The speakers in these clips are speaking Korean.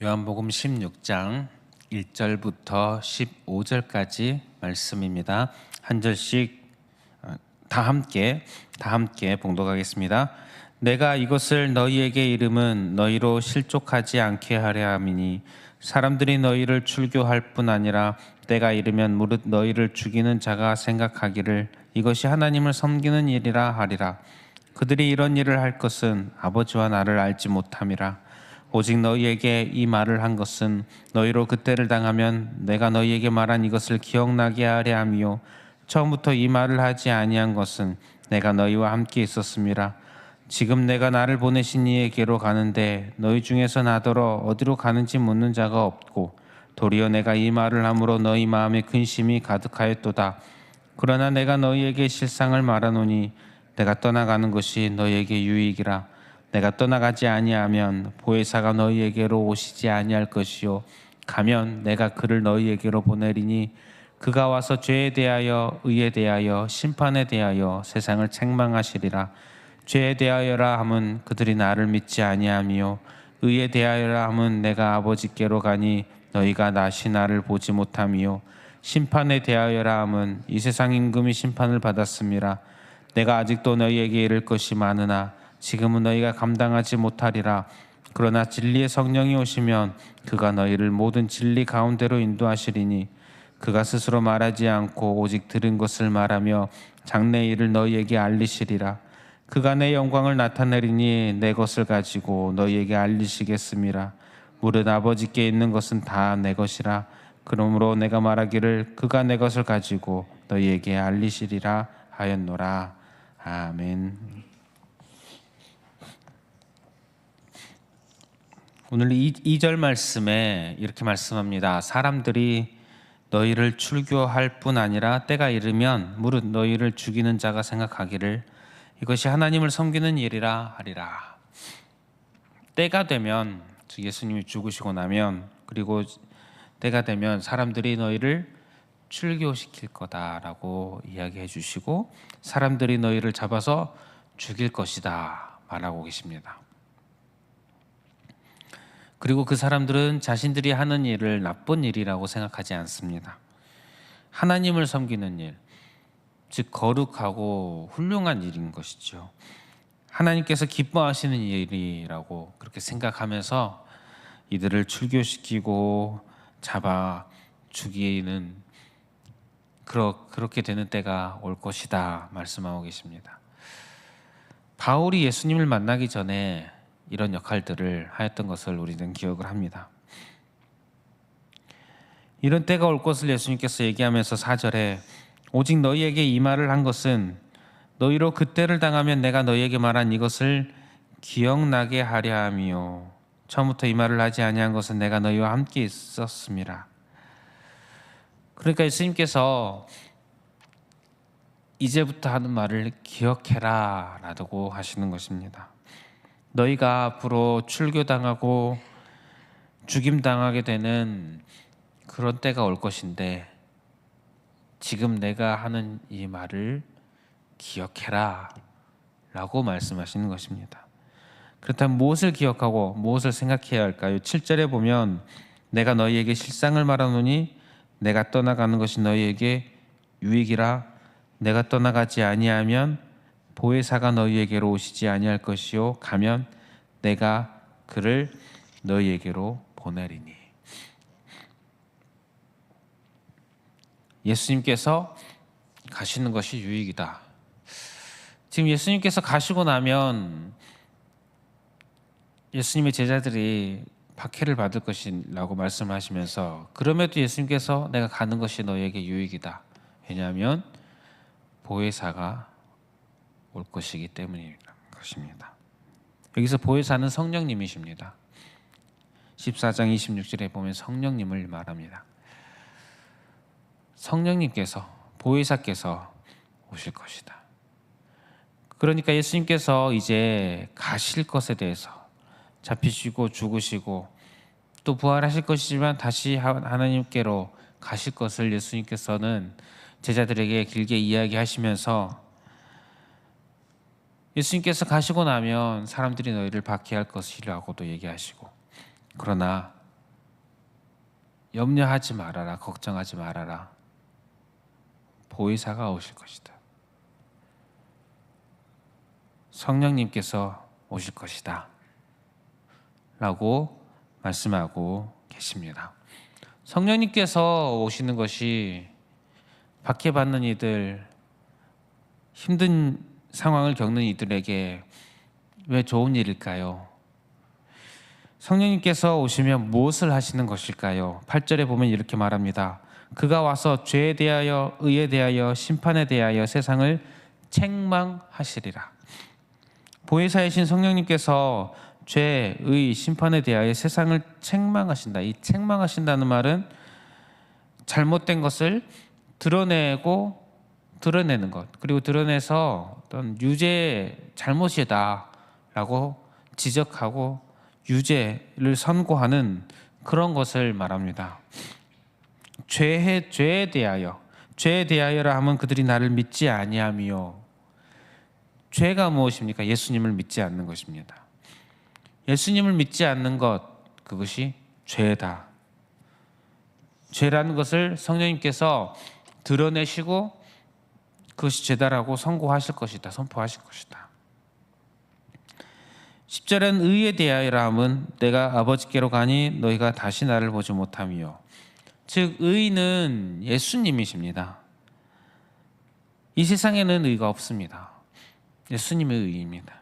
요한복음 16장 1절부터 15절까지 말씀입니다. 한 절씩 다 함께 봉독하겠습니다. 내가 이것을 너희에게 이름은 너희로 실족하지 않게 하려 함이니 사람들이 너희를 출교할 뿐 아니라 때가 이르면 무릇 너희를 죽이는 자가 생각하기를 이것이 하나님을 섬기는 일이라 하리라. 그들이 이런 일을 할 것은 아버지와 나를 알지 못함이라. 오직 너희에게 이 말을 한 것은 너희로 그때를 당하면 내가 너희에게 말한 이것을 기억나게 하려 함이요 처음부터 이 말을 하지 아니한 것은 내가 너희와 함께 있었음이라. 지금 내가 나를 보내신 이에게로 가는데 너희 중에서 나더러 어디로 가는지 묻는 자가 없고 도리어 내가 이 말을 함으로 너희 마음에 근심이 가득하였도다. 그러나 내가 너희에게 실상을 말하노니 내가 떠나가는 것이 너희에게 유익이라. 내가 떠나가지 아니하면 보혜사가 너희에게로 오시지 아니할 것이요 가면 내가 그를 너희에게로 보내리니 그가 와서 죄에 대하여 의에 대하여 심판에 대하여 세상을 책망하시리라. 죄에 대하여라 함은 그들이 나를 믿지 아니하며 의에 대하여라 함은 내가 아버지께로 가니 너희가 다시 나를 보지 못하며 심판에 대하여라 함은 이 세상 임금이 심판을 받았음이라. 내가 아직도 너희에게 이를 것이 많으나 지금은 너희가 감당하지 못하리라. 그러나 진리의 성령이 오시면 그가 너희를 모든 진리 가운데로 인도하시리니 그가 스스로 말하지 않고 오직 들은 것을 말하며 장래 일을 너희에게 알리시리라. 그가 내 영광을 나타내리니 내 것을 가지고 너희에게 알리시겠음이라. 무릇 아버지께 있는 것은 다 내 것이라. 그러므로 내가 말하기를 그가 내 것을 가지고 너희에게 알리시리라 하였노라. 아멘. 오늘 2절 말씀에 이렇게 말씀합니다. 사람들이 너희를 출교할 뿐 아니라 때가 이르면 무릇 너희를 죽이는 자가 생각하기를 이것이 하나님을 섬기는 일이라 하리라. 때가 되면, 예수님이 죽으시고 나면, 그리고 때가 되면 사람들이 너희를 출교시킬 거다라고 이야기해 주시고 사람들이 너희를 잡아서 죽일 것이다 말하고 계십니다. 그리고 그 사람들은 자신들이 하는 일을 나쁜 일이라고 생각하지 않습니다. 하나님을 섬기는 일, 즉 거룩하고 훌륭한 일인 것이죠. 하나님께서 기뻐하시는 일이라고 그렇게 생각하면서 이들을 출교시키고 잡아 죽이는 그렇게 되는 때가 올 것이다 말씀하고 계십니다. 바울이 예수님을 만나기 전에 이런 역할들을 하였던 것을 우리는 기억을 합니다. 이런 때가 올 것을 예수님께서 얘기하면서 4절에 오직 너희에게 이 말을 한 것은 너희로 그때를 당하면 내가 너희에게 말한 이것을 기억나게 하려 함이요 처음부터 이 말을 하지 아니한 것은 내가 너희와 함께 있었음이라. 그러니까 예수님께서 이제부터 하는 말을 기억해라 라고 하시는 것입니다. 너희가 앞으로 출교당하고 죽임당하게 되는 그런 때가 올 것인데 지금 내가 하는 이 말을 기억해라 라고 말씀하시는 것입니다. 그렇다면 무엇을 기억하고 무엇을 생각해야 할까요? 7절에 보면 내가 너희에게 실상을 말하노니 내가 떠나가는 것이 너희에게 유익이라. 내가 떠나가지 아니하면 보혜사가 너희에게로 오시지 아니할 것이요 가면 내가 그를 너희에게로 보내리니. 예수님께서 가시는 것이 유익이다. 지금 예수님께서 가시고 나면 예수님의 제자들이 박해를 받을 것이라고 말씀하시면서 그럼에도 예수님께서 내가 가는 것이 너희에게 유익이다. 왜냐하면 보혜사가 올 것이기 때문인 것입니다. 여기서 보혜사는 성령님이십니다. 14장 26절에 보면 성령님을 말합니다. 성령님께서, 보혜사께서 오실 것이다. 그러니까 예수님께서 이제 가실 것에 대해서 잡히시고 죽으시고 또 부활하실 것이지만 다시 하나님께로 가실 것을 예수님께서는 제자들에게 길게 이야기하시면서 예수님께서 가시고 나면 사람들이 너희를 박해할 것이라고도 얘기하시고 그러나 염려하지 말아라, 걱정하지 말아라. 보혜사가 오실 것이다. 성령님께서 오실 것이다. 라고 말씀하고 계십니다. 성령님께서 오시는 것이 박해받는 이들, 힘든 상황을 겪는 이들에게 왜 좋은 일일까요? 성령님께서 오시면 무엇을 하시는 것일까요? 8절에 보면 이렇게 말합니다. 그가 와서 죄에 대하여, 의에 대하여, 심판에 대하여 세상을 책망하시리라. 보혜사이신 성령님께서 죄, 의, 심판에 대하여 세상을 책망하신다. 이 책망하신다는 말은 잘못된 것을 드러내는 것, 그리고 드러내서 어떤 잘못이다라고 지적하고 유죄를 선고하는 그런 것을 말합니다. 죄에 대하여라 하면 그들이 나를 믿지 아니하며, 죄가 무엇입니까? 예수님을 믿지 않는 것입니다. 예수님을 믿지 않는 것, 그것이 죄다. 죄라는 것을 성령님께서 드러내시고 그것이 죄다라고 선고하실 것이다, 선포하실 것이다. 10절엔 의에 대하여라 함은 내가 아버지께로 가니 너희가 다시 나를 보지 못하며, 즉 의는 예수님이십니다. 이 세상에는 의가 없습니다. 예수님의 의입니다.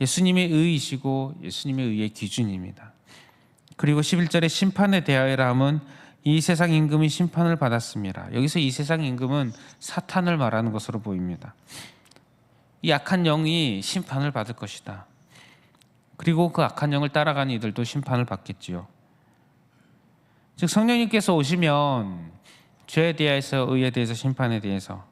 예수님의 의이시고 예수님의 의의 기준입니다. 그리고 11절에 심판에 대하여라 함은 이 세상 임금이 심판을 받았습니다. 여기서 이 세상 임금은 사탄을 말하는 것으로 보입니다. 이 악한 영이 심판을 받을 것이다. 그리고 그 악한 영을 따라가는 이들도 심판을 받겠지요. 즉 성령님께서 오시면 죄에 대해서, 의에 대해서, 심판에 대해서,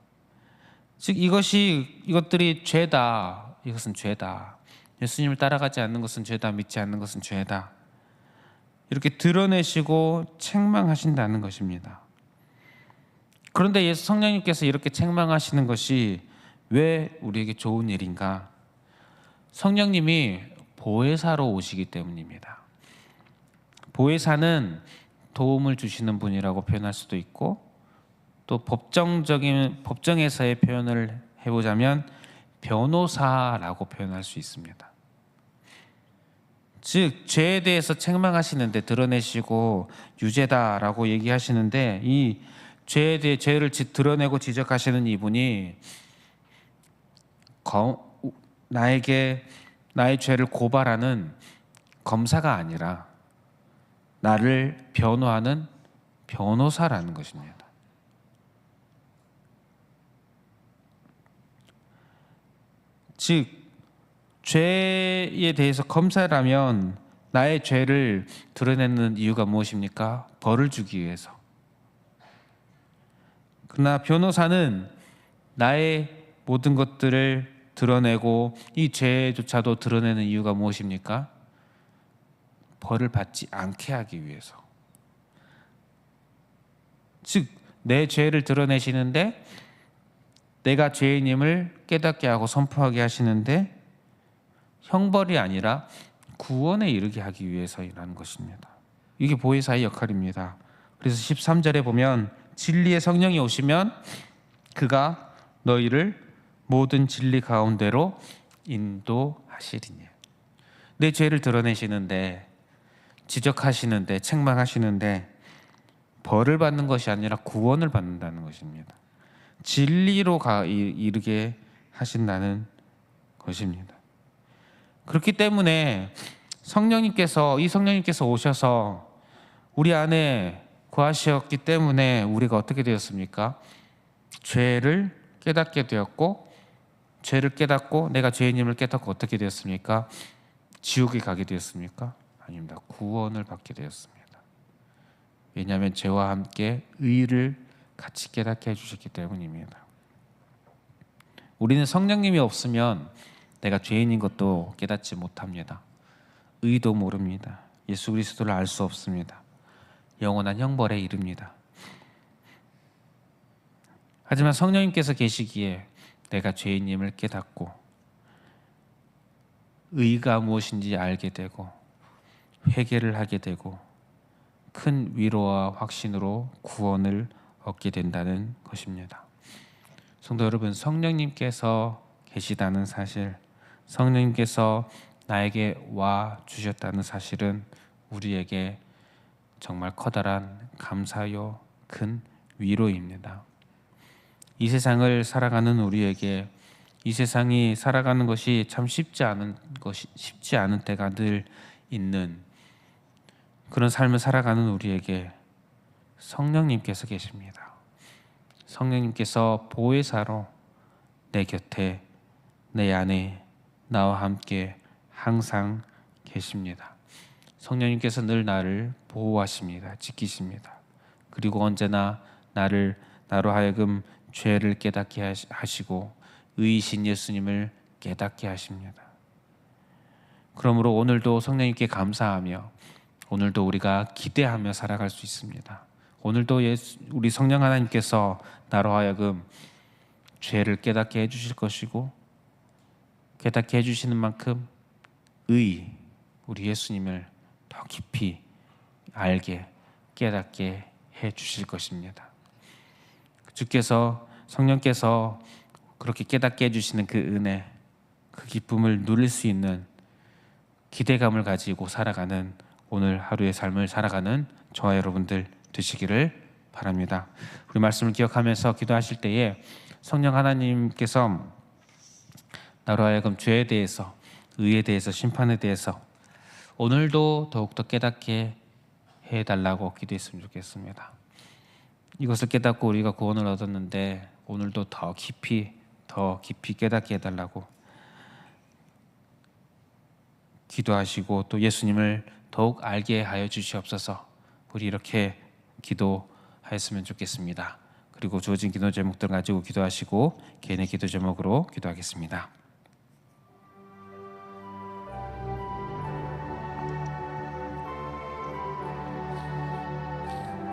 즉 이것들이 죄다, 이것은 죄다, 예수님을 따라가지 않는 것은 죄다, 믿지 않는 것은 죄다, 이렇게 드러내시고 책망하신다는 것입니다. 그런데 예수 성령님께서 이렇게 책망하시는 것이 왜 우리에게 좋은 일인가? 성령님이 보혜사로 오시기 때문입니다. 보혜사는 도움을 주시는 분이라고 표현할 수도 있고, 또 법정에서의 표현을 해보자면 변호사라고 표현할 수 있습니다. 즉 죄에 대해서 책망하시는데, 드러내시고 유죄다라고 얘기하시는데, 이 죄에 대해 죄를 드러내고 지적하시는 이분이 나에게 나의 죄를 고발하는 검사가 아니라 나를 변호하는 변호사라는 것입니다. 즉 죄에 대해서 검사라면 나의 죄를 드러내는 이유가 무엇입니까? 벌을 주기 위해서. 그러나 변호사는 나의 모든 것들을 드러내고 이 죄조차도 드러내는 이유가 무엇입니까? 벌을 받지 않게 하기 위해서. 즉 내 죄를 드러내시는데, 내가 죄인임을 깨닫게 하고 선포하게 하시는데, 형벌이 아니라 구원에 이르게 하기 위해서라는 것입니다. 이게 보혜사의 역할입니다. 그래서 13절에 보면 진리의 성령이 오시면 그가 너희를 모든 진리 가운데로 인도하시리니. 내 죄를 드러내시는데, 지적하시는데, 책망하시는데 벌을 받는 것이 아니라 구원을 받는다는 것입니다. 진리로 이르게 하신다는 것입니다. 그렇기 때문에 이 성령님께서 오셔서 우리 안에 거하셨기 때문에 우리가 어떻게 되었습니까? 죄를 깨닫게 되었고, 죄를 깨닫고 내가 죄인임을 깨닫고 어떻게 되었습니까? 지옥에 가게 되었습니까? 아닙니다. 구원을 받게 되었습니다. 왜냐하면 죄와 함께 의를 같이 깨닫게 해주셨기 때문입니다. 우리는 성령님이 없으면 내가 죄인인 것도 깨닫지 못합니다. 의도 모릅니다. 예수 그리스도를 알 수 없습니다. 영원한 형벌에 이릅니다. 하지만 성령님께서 계시기에 내가 죄인임을 깨닫고 의가 무엇인지 알게 되고 회개를 하게 되고 큰 위로와 확신으로 구원을 얻게 된다는 것입니다. 성도 여러분, 성령님께서 계시다는 사실, 성령님께서 나에게 와 주셨다는 사실은 우리에게 정말 커다란 감사요 큰 위로입니다. 이 세상을 살아가는 우리에게 이 세상이 살아가는 것이 참 쉽지 않은 때가 늘 있는 그런 삶을 살아가는 우리에게 성령님께서 계십니다. 성령님께서 보혜사로 내 곁에 내 안에 나와 함께 항상 계십니다. 성령님께서 늘 나를 보호하십니다. 지키십니다. 그리고 언제나 나로 하여금 죄를 깨닫게 하시고 의이신 예수님을 깨닫게 하십니다. 그러므로 오늘도 성령님께 감사하며 오늘도 우리가 기대하며 살아갈 수 있습니다. 오늘도 우리 성령 하나님께서 나로 하여금 죄를 깨닫게 해주실 것이고 깨닫게 해주시는 만큼 우리 예수님을 더 깊이 알게 깨닫게 해주실 것입니다. 주께서 성령께서 그렇게 깨닫게 해주시는 그 은혜, 그 기쁨을 누릴 수 있는 기대감을 가지고 살아가는 오늘 하루의 삶을 살아가는 저와 여러분들 되시기를 바랍니다. 우리 말씀을 기억하면서 기도하실 때에 성령 하나님께서 나로 하여금 죄에 대해서, 의에 대해서, 심판에 대해서 오늘도 더욱더 깨닫게 해달라고 기도했으면 좋겠습니다. 이것을 깨닫고 우리가 구원을 얻었는데 오늘도 더 깊이 깨닫게 해달라고 기도하시고 또 예수님을 더욱 알게 하여 주시옵소서. 우리 이렇게 기도하였으면 좋겠습니다. 그리고 주어진 기도 제목들 가지고 기도하시고 개인의 기도 제목으로 기도하겠습니다.